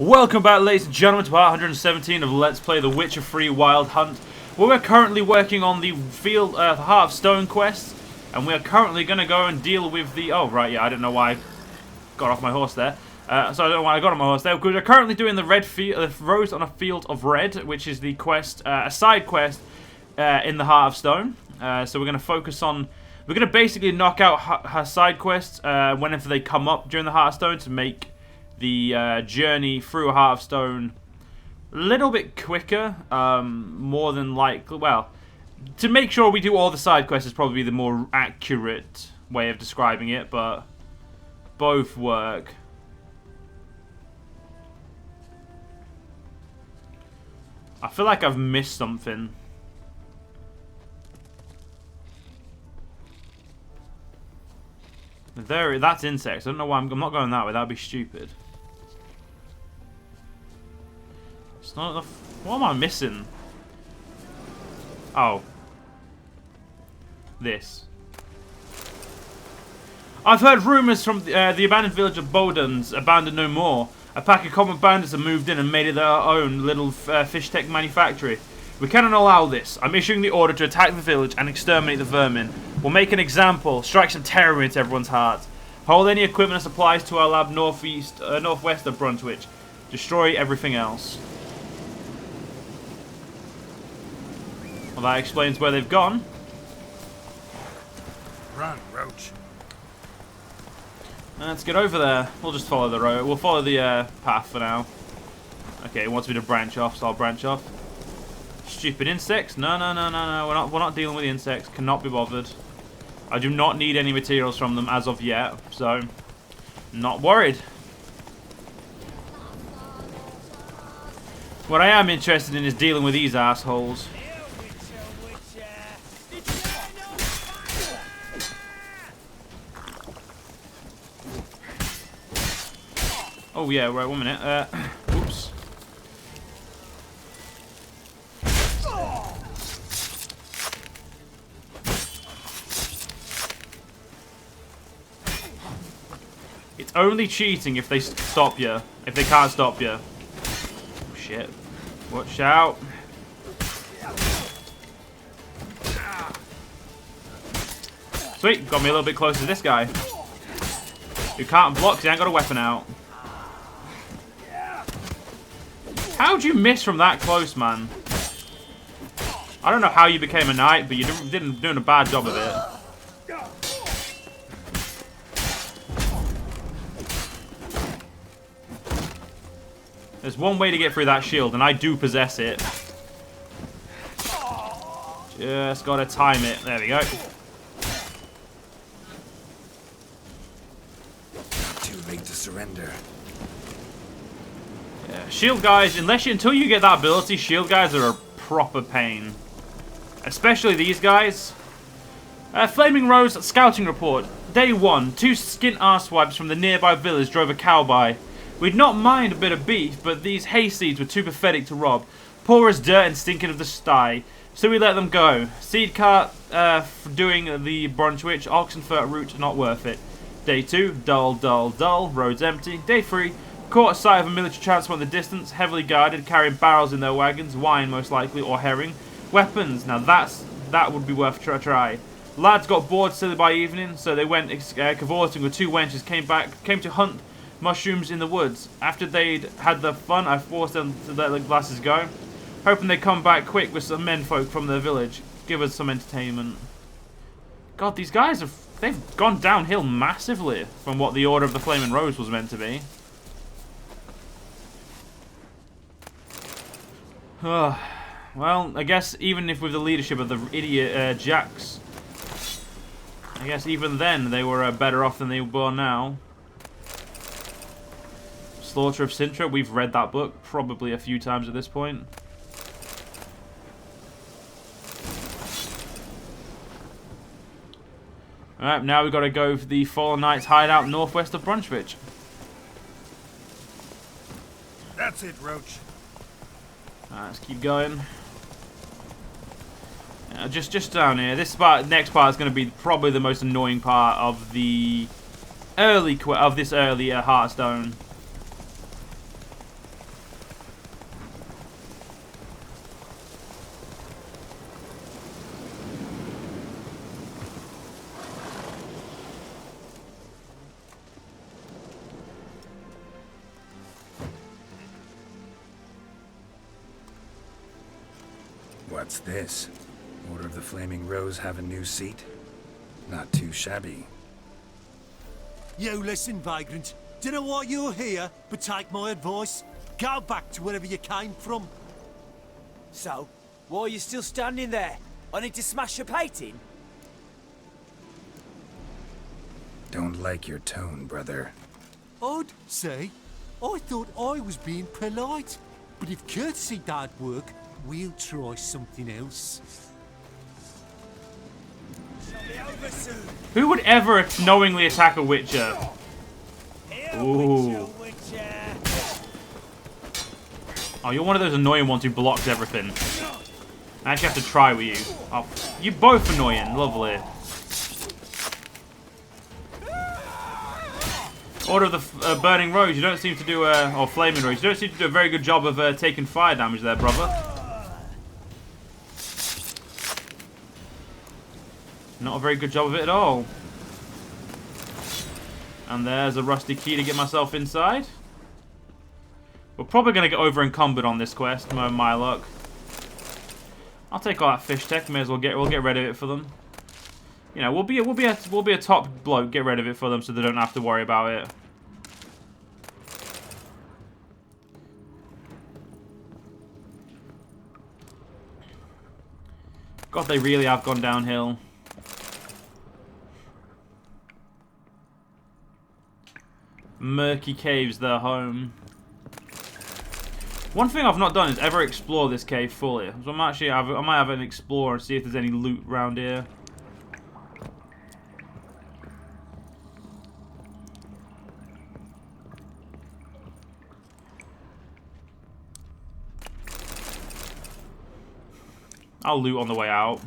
Welcome back, ladies and gentlemen, to part 117 of Let's Play The Witcher 3 Wild Hunt, where we're currently working on the Heart of Stone quest, and we're currently going to go and deal with the... Oh, right, yeah, I don't know why I got off my horse there. So I don't know why I got on my horse there, because we're currently doing the Rose on a Field of Red, which is the quest, a side quest in the Heart of Stone. So we're going to focus on... We're going to basically knock out her side quests whenever they come up during the Heart of Stone to make the journey through Heart of Stone a little bit quicker, more than like, well, to make sure we do all the side quests is probably the more accurate way of describing it, but both work. I feel like I've missed something. There, that's insects. I don't know why I'm not going that way. That'd be stupid. It's not enough. What am I missing? Oh. This. I've heard rumours from the abandoned village of Bodens, abandoned no more. A pack of common bandits have moved in and made it their own little fish tech manufactory. We cannot allow this. I'm issuing the order to attack the village and exterminate the vermin. We'll make an example, strike some terror into everyone's hearts. Hold any equipment and supplies to our lab northwest of Brunswick. Destroy everything else. Well, that explains where they've gone. Run, Roach. Let's get over there. We'll just follow the road. We'll follow the path for now. Okay, it wants me to branch off, so I'll branch off. Stupid insects. No. We're not dealing with the insects. Cannot be bothered. I do not need any materials from them as of yet, so not worried. What I am interested in is dealing with these assholes. Oh yeah, right, 1 minute. Oops. It's only cheating if they stop you. If they can't stop you. Oh, shit. Watch out. Sweet, got me a little bit closer to this guy. Who can't block because he ain't got a weapon out. How'd you miss from that close, man? I don't know how you became a knight, but you didn't doing a bad job of it. There's one way to get through that shield, and I do possess it. Just gotta time it. There we go. Too late to surrender. Yeah, shield guys, until you get that ability, shield guys are a proper pain. Especially these guys. Flaming Rose scouting report. Day 1. 2 skint arsewipes from the nearby village drove a cow by. We'd not mind a bit of beef, but these hayseeds were too pathetic to rob. Poor as dirt and stinking of the sty. So we let them go. Seed cart for doing the Brunswick. Oxenfurt route not worth it. Day 2. Dull. Roads empty. Day 3. Caught sight of a military transport in the distance. Heavily guarded, carrying barrels in their wagons. Wine most likely, or herring. Weapons. Now that would be worth a try. Lads got bored silly by evening, so they went cavorting with 2 wenches. Came to hunt mushrooms in the woods. After they'd had their fun, I forced them to let the glasses go, hoping they'd come back quick with some menfolk from the village. Give us some entertainment. God, these guys they've gone downhill massively from what the Order of the Flaming Rose was meant to be. Well, I guess even if with the leadership of the idiot Jacks, I guess even then they were better off than they were now. Slaughter of Sintra, we've read that book probably a few times at this point. Alright, now we've got to go for the Fallen Knights hideout northwest of Brunswick. That's it, Roach. Alright, let's keep going. Just down here. This next part is going to be probably the most annoying part of the this early Hearthstone. What's this? Order of the Flaming Rose have a new seat? Not too shabby. You listen, vagrant. Don't know why you're here, but take my advice. Go back to wherever you came from. So, why are you still standing there? I need to smash your plate in? Don't like your tone, brother. I'd say. I thought I was being polite. But if courtesy don't work, we'll try something else. Who would ever knowingly attack a Witcher? Ooh. Oh, you're one of those annoying ones who blocks everything. I actually have to try with you. Oh, you're both annoying. Lovely. Order of the Burning Rose. You don't seem to do or Flaming Rose. You don't seem to do a very good job of taking fire damage there, brother. Not a very good job of it at all. And there's a rusty key to get myself inside. We're probably going to get over encumbered on this quest, my luck. I'll take all that fish tech. May as well we'll get rid of it for them. You know, we'll be a top bloke. Get rid of it for them so they don't have to worry about it. God, they really have gone downhill. Murky caves, their home. One thing I've not done is ever explore this cave fully. So I might have an explore and see if there's any loot around here. I'll loot on the way out.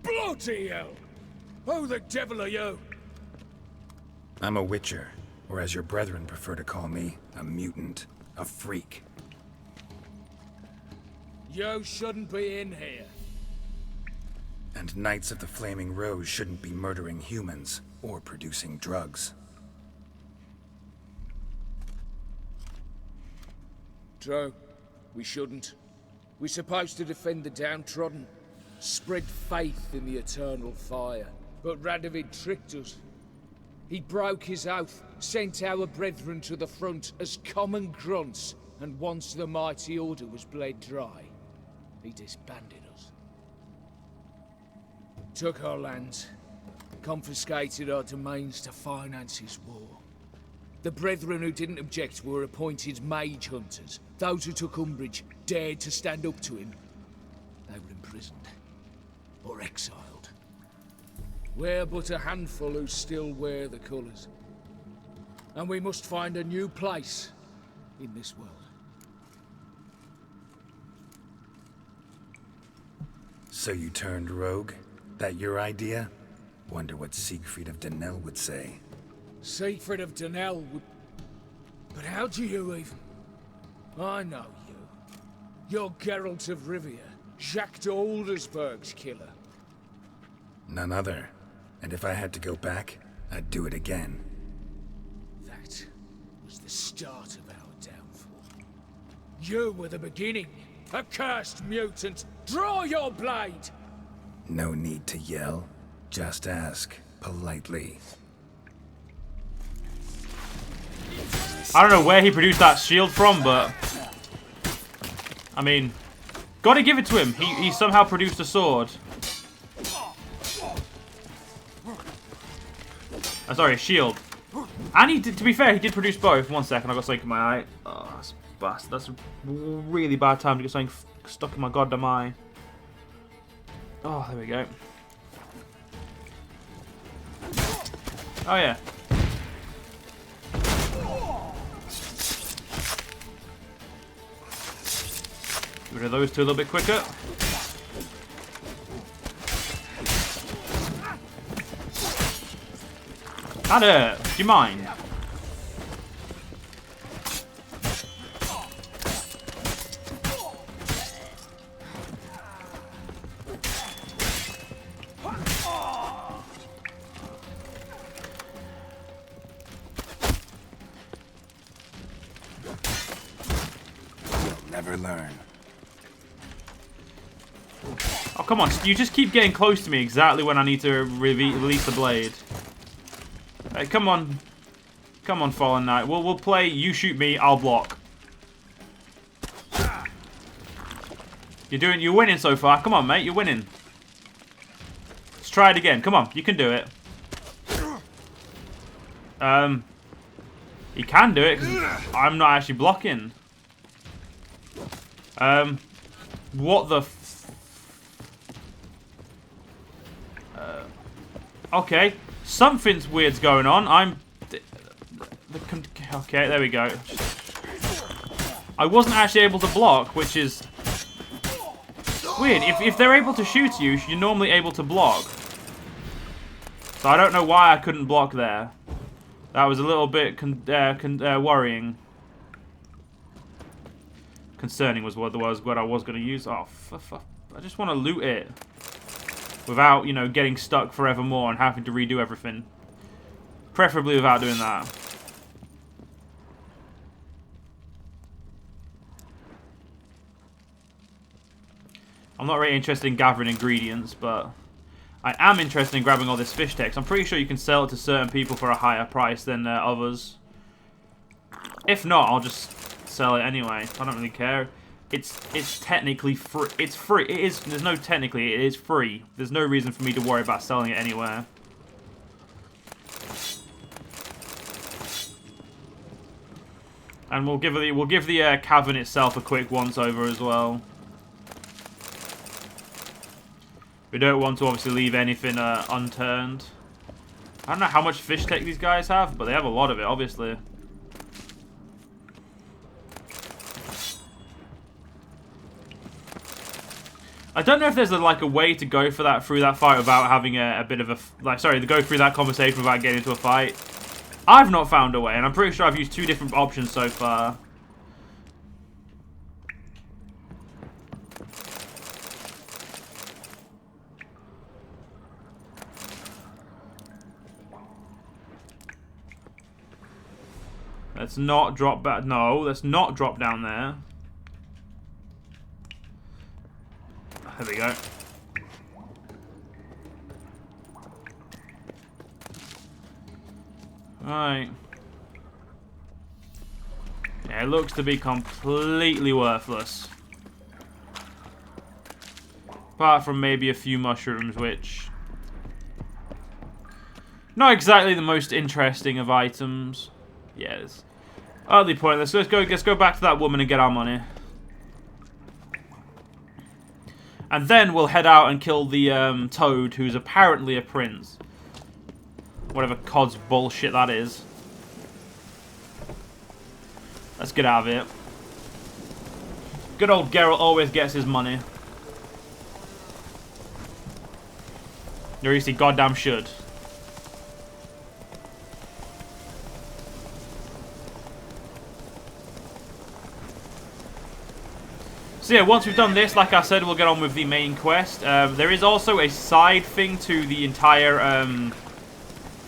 Bloody hell! Who the devil are you? I'm a Witcher, or as your brethren prefer to call me, a mutant, a freak. You shouldn't be in here. And Knights of the Flaming Rose shouldn't be murdering humans or producing drugs. True. We shouldn't. We're supposed to defend the downtrodden, spread faith in the eternal fire. But Radovid tricked us. He broke his oath, sent our brethren to the front as common grunts, and once the mighty order was bled dry, he disbanded us. Took our lands, confiscated our domains to finance his war. The brethren who didn't object were appointed mage hunters. Those who took umbrage dared to stand up to him. They were imprisoned or exiled. We're but a handful who still wear the colours. And we must find a new place in this world. So you turned rogue? That your idea? Wonder what Siegfried of Denel would say. Siegfried of Denel would... But how do you even... I know you. You're Geralt of Rivia, Jacques de Aldersberg's killer. None other. And if I had to go back, I'd do it again. That was the start of our downfall. You were the beginning. Accursed mutant! Draw your blade! No need to yell. Just ask, politely. I don't know where he produced that shield from, but... I mean... Gotta give it to him. He somehow produced a sword. Sorry, a shield. And he did, to be fair, he did produce both. 1 second, I got something in my eye. Oh, that's bastard. That's a really bad time to get something stuck in my goddamn eye. Oh, there we go. Oh, yeah. Get rid of those two a little bit quicker. That hurt. Do you mind? never learn. Oh, come on. You just keep getting close to me exactly when I need to release the blade. Hey, come on. Come on, Fallen Knight. We'll play you shoot me, I'll block. You're winning so far. Come on, mate. You're winning. Let's try it again. Come on. You can do it. You can do it because I'm not actually blocking. What the okay. Something's weird's going on. Okay, there we go. I wasn't actually able to block, which is weird. If they're able to shoot you, you're normally able to block. So I don't know why I couldn't block there. That was a little bit worrying. Concerning was what I was going to use. Oh, I just want to loot it. Without, you know, getting stuck forevermore and having to redo everything. Preferably without doing that. I'm not really interested in gathering ingredients, but I am interested in grabbing all this fish text. I'm pretty sure you can sell it to certain people for a higher price than others. If not, I'll just sell it anyway. I don't really care. It's technically free. It's free. It is. There's no technically. It is free. There's no reason for me to worry about selling it anywhere. And we'll give the cavern itself a quick once over as well. We don't want to obviously leave anything unturned. I don't know how much fish tech these guys have, but they have a lot of it, obviously. I don't know if there's like a way to go through that fight without having a bit of a to go through that conversation without getting into a fight. I've not found a way, and I'm pretty sure I've used 2 different options so far. Let's not drop back. No, let's not drop down there. There we go. Right. Yeah, it looks to be completely worthless. Apart from maybe a few mushrooms, which... not exactly the most interesting of items. Yes. Utterly pointless. Let's go back to that woman and get our money. And then we'll head out and kill the toad, who's apparently a prince. Whatever cod's bullshit that is. Let's get out of here. Good old Geralt always gets his money. Or at least he goddamn should. So yeah, once we've done this, like I said, we'll get on with the main quest. There is also a side thing to the entire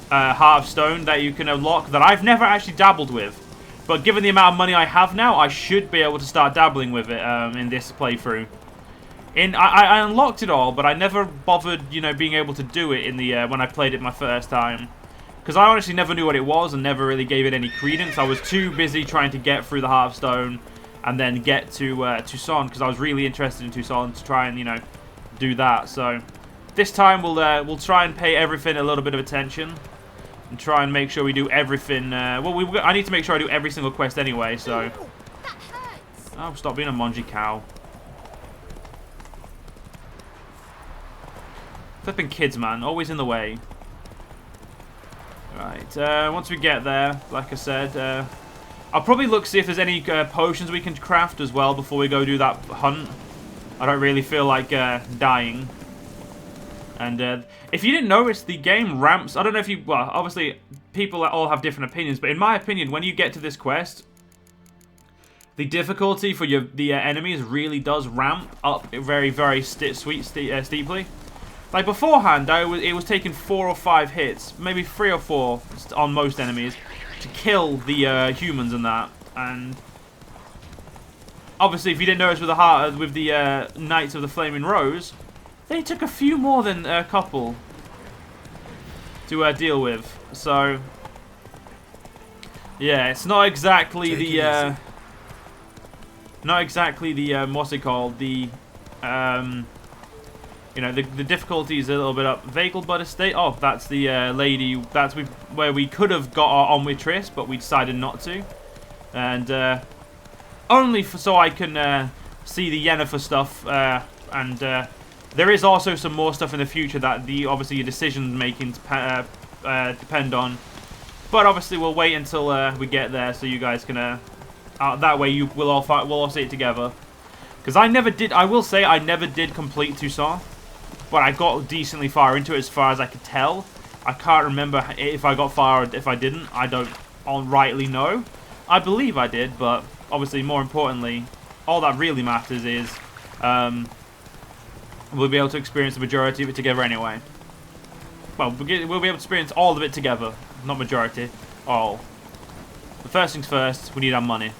Heart of Stone that you can unlock that I've never actually dabbled with. But given the amount of money I have now, I should be able to start dabbling with it in this playthrough. I unlocked it all, but I never bothered, you know, being able to do it in the when I played it my first time. Because I honestly never knew what it was and never really gave it any credence. I was too busy trying to get through the Heart of Stone and then get to Toussaint, because I was really interested in Toussaint to try and, you know, do that. So this time we'll try and pay everything a little bit of attention and try and make sure we do everything. I need to make sure I do every single quest anyway. So oh, stop being a mangy cow. Flipping kids, man, always in the way. Right, once we get there, like I said, I'll probably look see if there's any potions we can craft as well before we go do that hunt. I don't really feel like dying. And if you didn't notice, the game ramps. I don't know if you... well, obviously, people all have different opinions. But in my opinion, when you get to this quest, the difficulty for the enemies really does ramp up very, very steeply. Like beforehand, it was taking 4 or 5 hits, maybe 3 or 4 on most enemies, to kill the humans and that. And obviously, if you didn't notice with the Knights of the Flaming Rose, they took a few more than a couple to deal with. So, yeah, it's not exactly what's it called? The you know, the difficulty is a little bit up. Vagelbud Estate. Oh, that's the lady. That's where we could have got on with Triss, but we decided not to. And only so I can see the Yennefer stuff. And there is also some more stuff in the future that obviously your decision making depend on. But obviously we'll wait until we get there, so you guys can. That way we'll all see it together. Because I will say I never did complete Toussaint. But I got decently far into it as far as I could tell. I can't remember if I got far or if I didn't. I don't rightly know. I believe I did, but obviously more importantly, all that really matters is we'll be able to experience the majority of it together anyway. Well, we'll be able to experience all of it together. Not majority, all. The first things first, we need our money.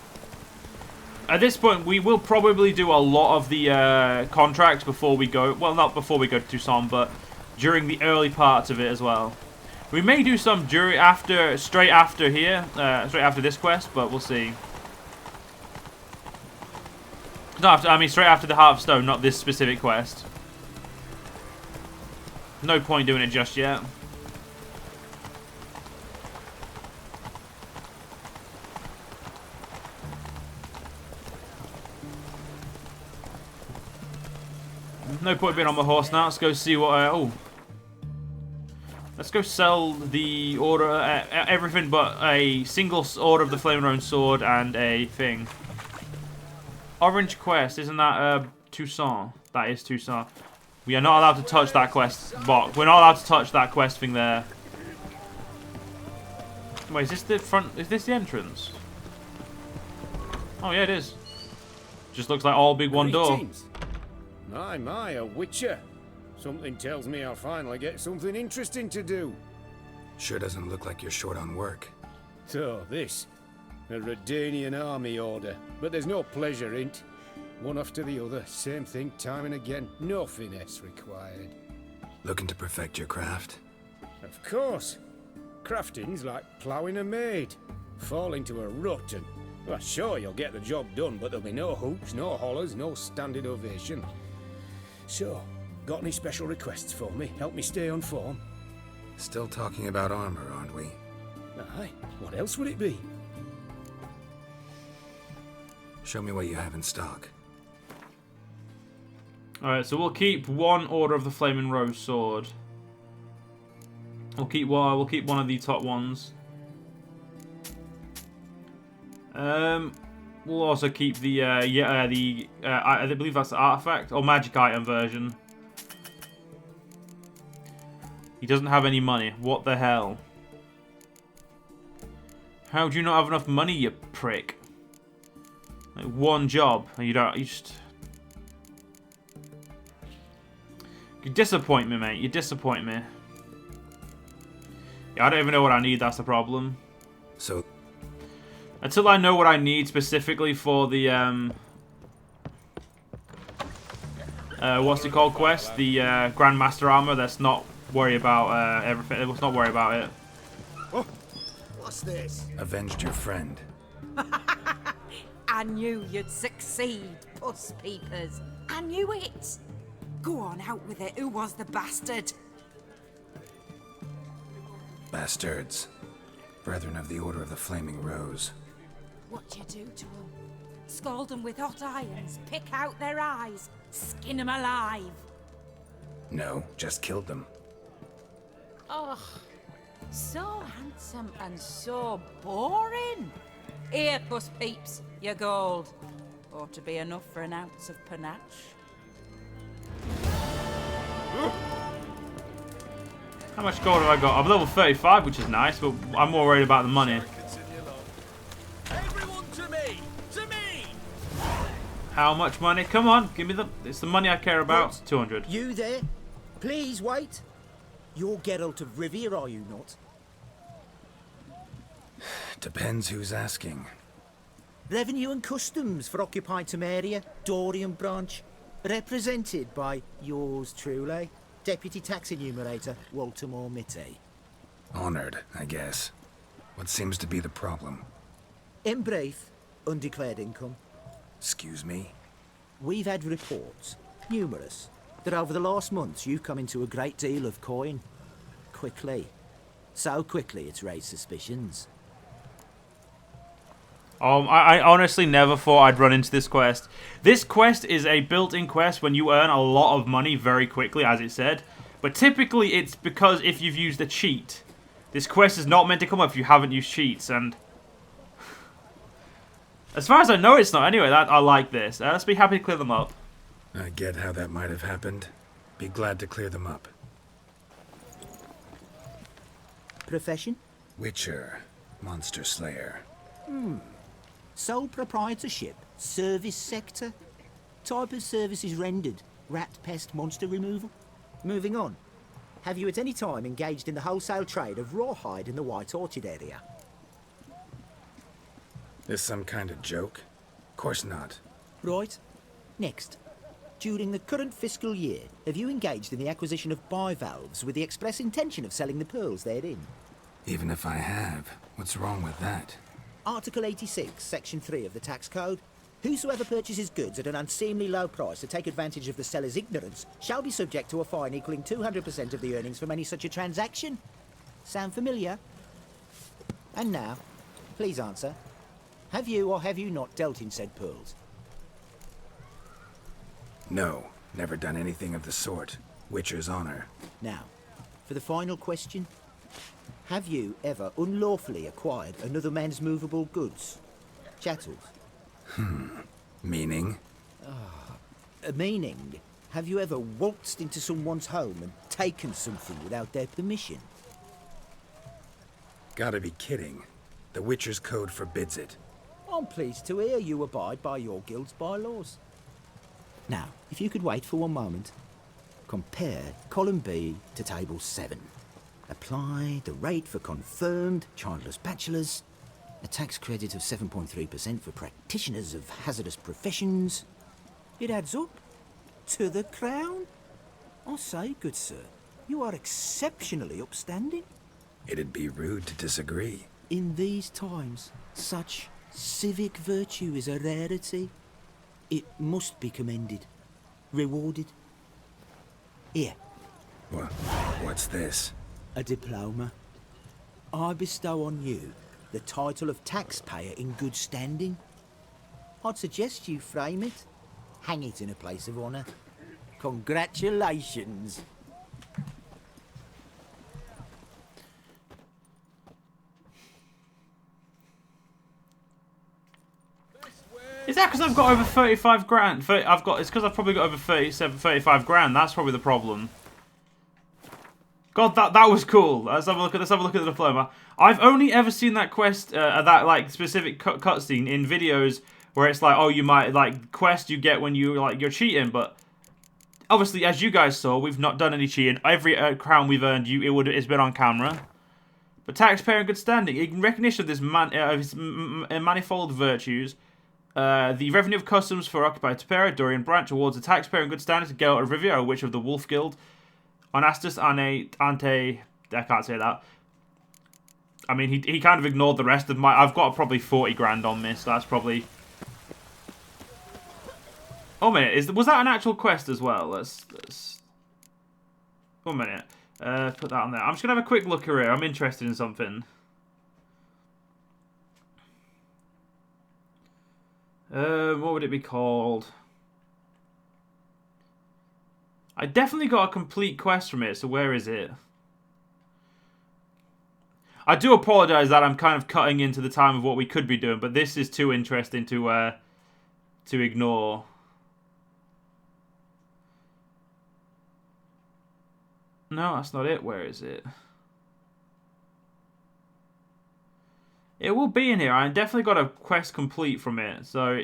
At this point, we will probably do a lot of the contracts before we go. Well, not before we go to Toussaint, but during the early parts of it as well. We may do some straight after here, straight after this quest, but we'll see. No, I mean straight after the Heart of Stone, not this specific quest. No point doing it just yet. No point being on my horse now. Let's go see what. Oh, let's go sell the order, everything but a single order of the Flaming Sword and a thing. Orange quest, isn't that Toussaint? That is Toussaint. We are not allowed to touch that quest box. We're not allowed to touch that quest thing there. Wait, is this the front? Is this the entrance? Oh yeah, it is. Just looks like all big one door. Greetings. My, a witcher. Something tells me I'll finally get something interesting to do. Sure doesn't look like you're short on work. So, this. A Redanian army order. But there's no pleasure in't. One after the other, same thing time and again. No finesse required. Looking to perfect your craft? Of course. Crafting's like ploughing a maid. Fall into a rut and... Well, sure, you'll get the job done, but there'll be no hoops, no hollers, no standing ovation. So, got any special requests for me? Help me stay on form? Still talking about armor, aren't we? Aye, what else would it be? Show me what you have in stock. Alright, so we'll keep one order of the Flaming Rose sword. We'll keep one of the top ones. We'll also keep the I believe that's the artifact or magic item version. He doesn't have any money. What the hell? How do you not have enough money, you prick? Like one job and you just... You disappoint me, mate. You disappoint me. Yeah, I don't even know what I need, that's the problem. So... Until I know what I need specifically for the, what's it called quest? The, Grandmaster Armor, let's not worry about, everything. Let's not worry about it. Oh, what's this? Avenged your friend. I knew you'd succeed, puss peepers. I knew it. Go on, out with it. Who was the bastard? Bastards. Brethren of the Order of the Flaming Rose. What'd you do to them? Scald them with hot irons, pick out their eyes, skin them alive. No, just killed them. Oh, so handsome and so boring. Here, puss peeps, your gold. Ought to be enough for an ounce of panache. How much gold have I got? I'm level 35, which is nice, but I'm more worried about the money. Everyone to me! To me! How much money? Come on, give me the... It's the money I care about. What? 200. You there? Please wait. You're Geralt of Rivia, are you not? Depends who's asking. Revenue and Customs for occupied Temeria, Dorian branch, represented by yours truly, Deputy Tax Enumerator Walter Mitty. Honored, I guess. What seems to be the problem? In brief, undeclared income. Excuse me? We've had reports, numerous, that over the last months you've come into a great deal of coin. Quickly. So quickly it's raised suspicions. I honestly never thought I'd run into this quest. This quest is a built-in quest when you earn a lot of money very quickly, as it said. But typically it's because if you've used a cheat. This quest is not meant to come up if you haven't used cheats, and... as far as I know, it's not. Anyway, I like this. Let's be happy to clear them up. I get how that might have happened. Be glad to clear them up. Profession? Witcher. Monster Slayer. Sole proprietorship, service sector. Type of services rendered, rat, pest, monster removal. Moving on. Have you at any time engaged in the wholesale trade of rawhide in the White Orchard area? This some kind of joke? Course not. Right. Next. During the current fiscal year, have you engaged in the acquisition of bivalves with the express intention of selling the pearls therein? Even if I have, what's wrong with that? Article 86, Section 3 of the Tax Code. Whosoever purchases goods at an unseemly low price to take advantage of the seller's ignorance shall be subject to a fine equaling 200% of the earnings from any such a transaction. Sound familiar? And now, please answer. Have you or have you not dealt in said pearls? No, never done anything of the sort. Witcher's honor. Now, for the final question. Have you ever unlawfully acquired another man's movable goods? Chattels? Meaning? Meaning, have you ever waltzed into someone's home and taken something without their permission? Gotta be kidding. The Witcher's Code forbids it. I'm pleased to hear you abide by your guild's bylaws. Now, if you could wait for one moment, compare column B to table 7. Apply the rate for confirmed childless bachelors, a tax credit of 7.3% for practitioners of hazardous professions. It adds up to the crown. I say, good sir, you are exceptionally upstanding. It'd be rude to disagree. In these times, such civic virtue is a rarity. It must be commended, rewarded. Here. What's this? A diploma. I bestow on you the title of taxpayer in good standing. I'd suggest you frame it, hang it in a place of honour. Congratulations. Is that because I've got over 35 grand? It's because I've probably got over 35 grand. That's probably the problem. God, that was cool. Let's have a look at the diploma. I've only ever seen that quest, that like specific cutscene in videos where it's like, oh, you might like quest you get when you're cheating, but obviously, as you guys saw, we've not done any cheating. Every crown we've earned, it's been on camera. But taxpayer in good standing, in recognition of this his manifold virtues, the revenue of customs for occupied Temeria, Dorian branch awards a taxpayer in good standing to Geralt of Rivia, a witch of the Wolf Guild. Onastis ante... I can't say that. I mean, he kind of ignored the rest of my... I've got probably 40 grand on this. So that's probably... Oh, a minute. Was that an actual quest as well? Let's... 1 minute. Put that on there. I'm just going to have a quick look here. I'm interested in something. What would it be called? I definitely got a complete quest from it, so where is it? I do apologise that I'm kind of cutting into the time of what we could be doing, but this is too interesting to ignore. No, that's not it. Where is it? It will be in here. I definitely got a quest complete from it, so...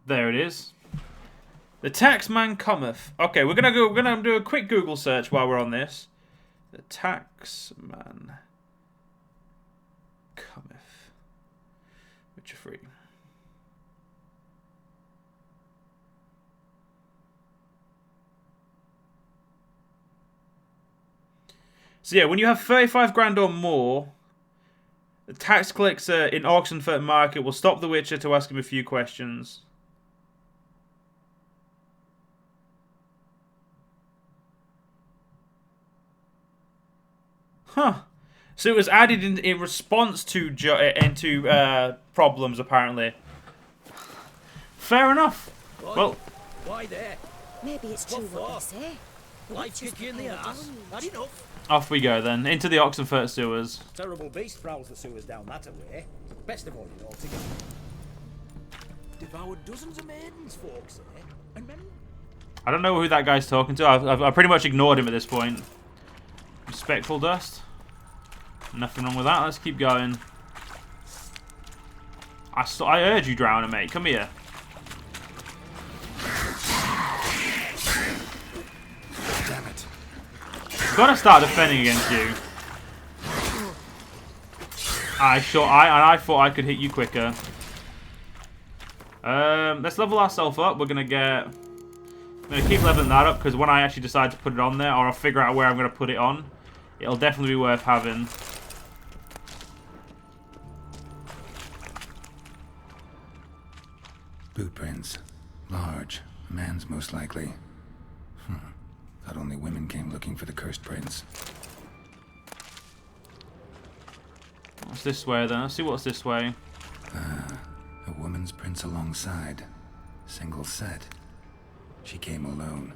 There it is. The taxman cometh. Okay, we're gonna do a quick Google search while we're on this. The taxman cometh. Witcher 3. So yeah, when you have 35 grand or more, the tax collector in Oxenfurt Market will stop the Witcher to ask him a few questions. Huh. So it was added in response to problems, apparently. Fair enough. Well, Why there? Maybe it's true what they say. Life kick you in the ass. Had enough. off we go then, into the Oxenfurt sewers. Terrible beast prowls the sewers down that way. Best avoid it altogether. Devoured dozens of maidens, folks, eh? And men. I don't know who that guy's talking to. I've pretty much ignored him at this point. Respectful dust. Nothing wrong with that. Let's keep going. I urge you, Drowner, mate. Come here. Damn it. I've got to start defending against you. I thought I could hit you quicker. Let's level ourselves up. I'm gonna keep leveling that up because when I actually decide to put it on there, or I'll figure out where I'm gonna put it on, it'll definitely be worth having. Boot prints. Large. A man's most likely. Thought only women came looking for the cursed prince. What's this way then? Let's see what's this way. A woman's prints alongside. Single set. She came alone.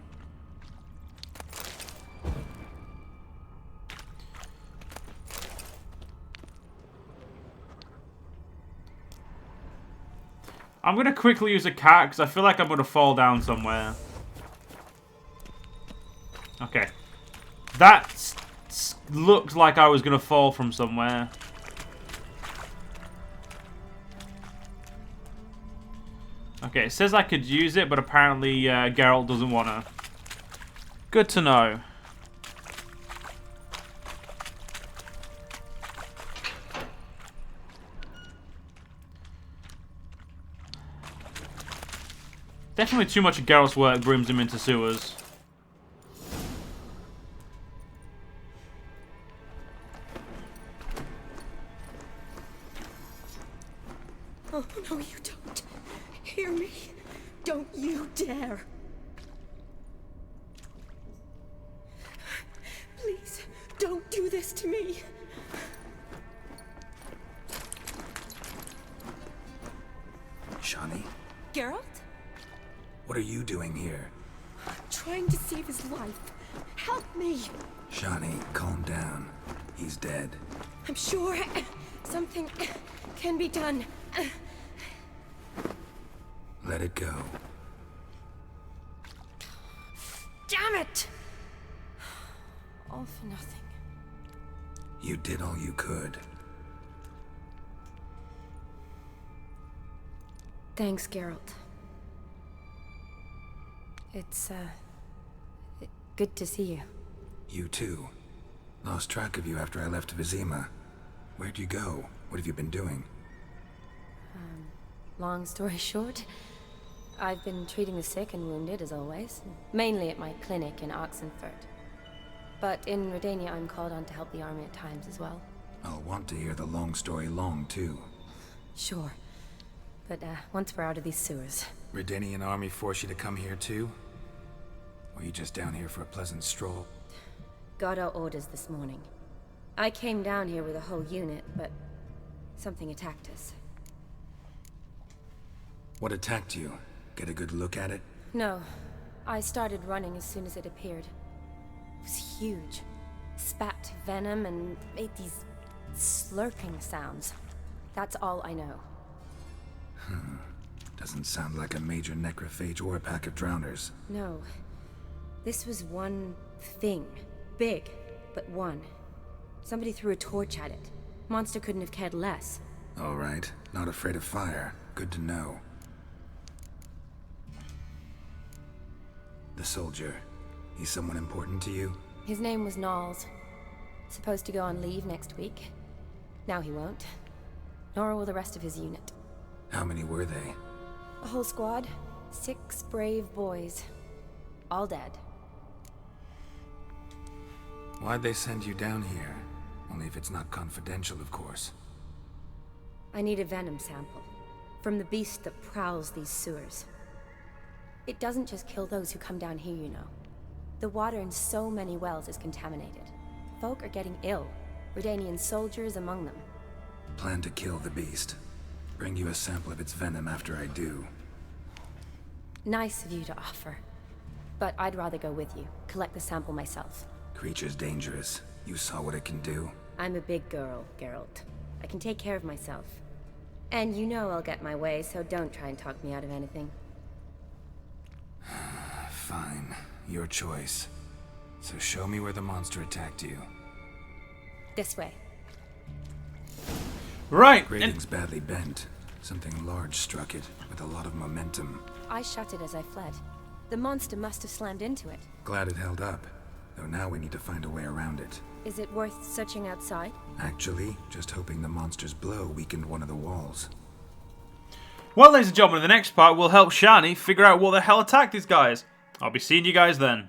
I'm going to quickly use a cat because I feel like I'm going to fall down somewhere. Okay. That looked like I was going to fall from somewhere. Okay, it says I could use it, but apparently Geralt doesn't want to. Good to know. Definitely too much of Geralt's work brings him into sewers. Oh, no, you don't. Hear me? Don't you dare. Please, don't do this to me. Shani? Geralt? What are you doing here? Trying to save his life. Help me. Shani, calm down. He's dead. I'm sure something can be done. Let it go. Damn it! All for nothing. You did all you could. Thanks, Geralt. It's, good to see you. You too. Lost track of you after I left Vizima. Where'd you go? What have you been doing? Long story short, I've been treating the sick and wounded, as always. Mainly at my clinic in Oxenfurt. But in Redania, I'm called on to help the army at times as well. I'll want to hear the long story long, too. Sure. But, once we're out of these sewers. Redanian army force you to come here, too? Or are you just down here for a pleasant stroll? Got our orders this morning. I came down here with a whole unit, but something attacked us. What attacked you? Get a good look at it? No. I started running as soon as it appeared. It was huge. Spat venom and made these slurping sounds. That's all I know. Doesn't sound like a major necrophage or a pack of drowners. No. This was one thing. Big, but one. Somebody threw a torch at it. Monster couldn't have cared less. All right. Not afraid of fire. Good to know. The soldier. He's someone important to you? His name was Knowles. Supposed to go on leave next week. Now he won't. Nor will the rest of his unit. How many were they? A whole squad. 6 brave boys. All dead. Why'd they send you down here? Only if it's not confidential, of course. I need a venom sample. From the beast that prowls these sewers. It doesn't just kill those who come down here, you know. The water in so many wells is contaminated. Folk are getting ill. Redanian soldiers among them. Plan to kill the beast. Bring you a sample of its venom after I do. Nice of you to offer. But I'd rather go with you. Collect the sample myself. Creature's dangerous. You saw what it can do. I'm a big girl, Geralt. I can take care of myself. And you know I'll get my way, so don't try and talk me out of anything. Fine. Your choice. So show me where the monster attacked you. This way. Right. Grading's badly bent. Something large struck it, with a lot of momentum. I shut it as I fled. The monster must have slammed into it. Glad it held up. Though now we need to find a way around it. Is it worth searching outside? Actually, just hoping the monster's blow weakened one of the walls. Well, ladies and gentlemen, in the next part, we'll help Shani figure out what the hell attacked these guys. I'll be seeing you guys then.